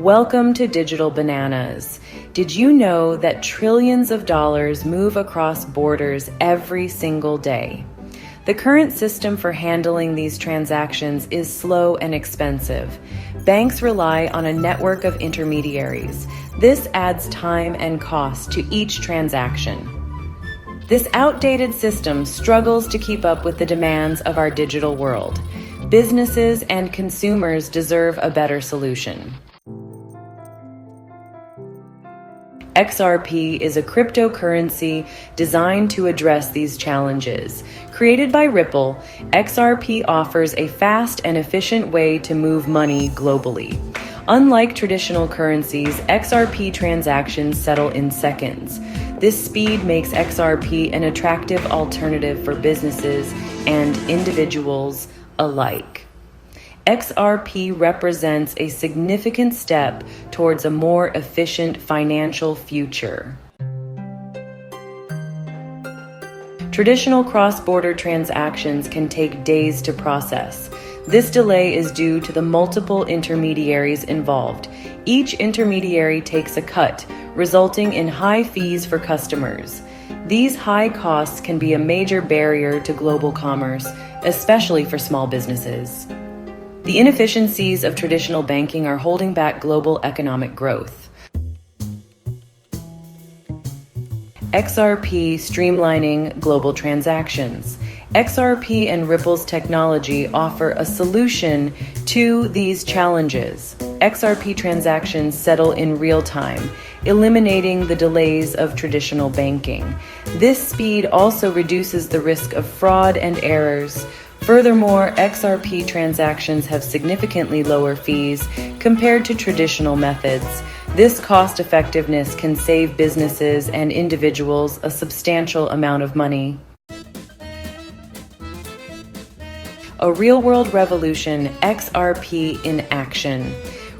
Welcome to Digital Bananas. Did you know that trillions of dollars move across borders every single day? The current system for handling these transactions is slow and expensive. Banks rely on a network of intermediaries. This adds time and cost to each transaction. This outdated system struggles to keep up with the demands of our digital world. Businesses and consumers deserve a better solution. XRP is a cryptocurrency designed to address these challenges. Created by Ripple, XRP offers a fast and efficient way to move money globally. Unlike traditional currencies, XRP transactions settle in seconds. This speed makes XRP an attractive alternative for businesses and individuals alike. XRP represents a significant step towards a more efficient financial future. Traditional cross-border transactions can take days to process. This delay is due to the multiple intermediaries involved. Each intermediary takes a cut, resulting in high fees for customers. These high costs can be a major barrier to global commerce, especially for small businesses. The inefficiencies of traditional banking are holding back global economic growth. XRP streamlining global transactions. XRP and Ripple's technology offer a solution to these challenges. XRP transactions settle in real time, eliminating the delays of traditional banking. This speed also reduces the risk of fraud and errors. Furthermore, XRP transactions have significantly lower fees compared to traditional methods. This cost-effectiveness can save businesses and individuals a substantial amount of money. A real-world revolution, XRP in action.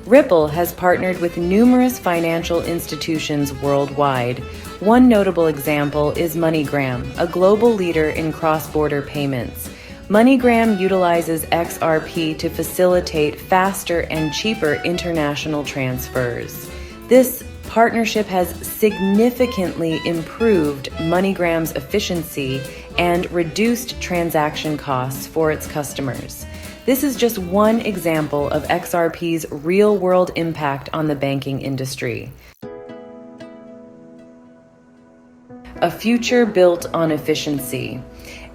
Ripple has partnered with numerous financial institutions worldwide. One notable example is MoneyGram, a global leader in cross-border payments. MoneyGram utilizes XRP to facilitate faster and cheaper international transfers. This partnership has significantly improved MoneyGram's efficiency and reduced transaction costs for its customers. This is just one example of XRP's real-world impact on the banking industry. A future built on efficiency.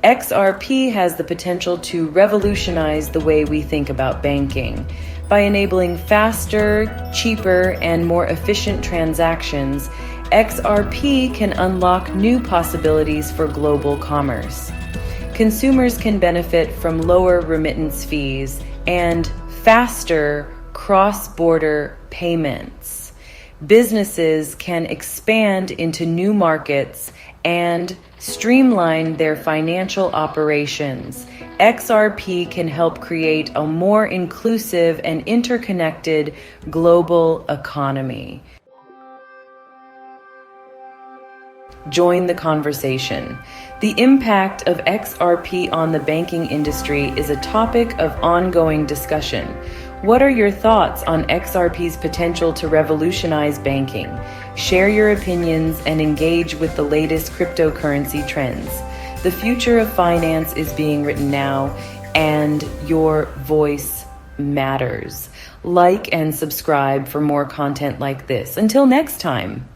XRP has the potential to revolutionize the way we think about banking. By enabling faster, cheaper, and more efficient transactions, XRP can unlock new possibilities for global commerce. Consumers can benefit from lower remittance fees and faster cross-border payments. Businesses can expand into new markets and streamline their financial operations. XRP can help create a more inclusive and interconnected global economy. Join the conversation. The impact of XRP on the banking industry is a topic of ongoing discussion. What are your thoughts on XRP's potential to revolutionize banking? Share your opinions and engage with the latest cryptocurrency trends. The future of finance is being written now, and your voice matters. Like and subscribe for more content like this. Until next time.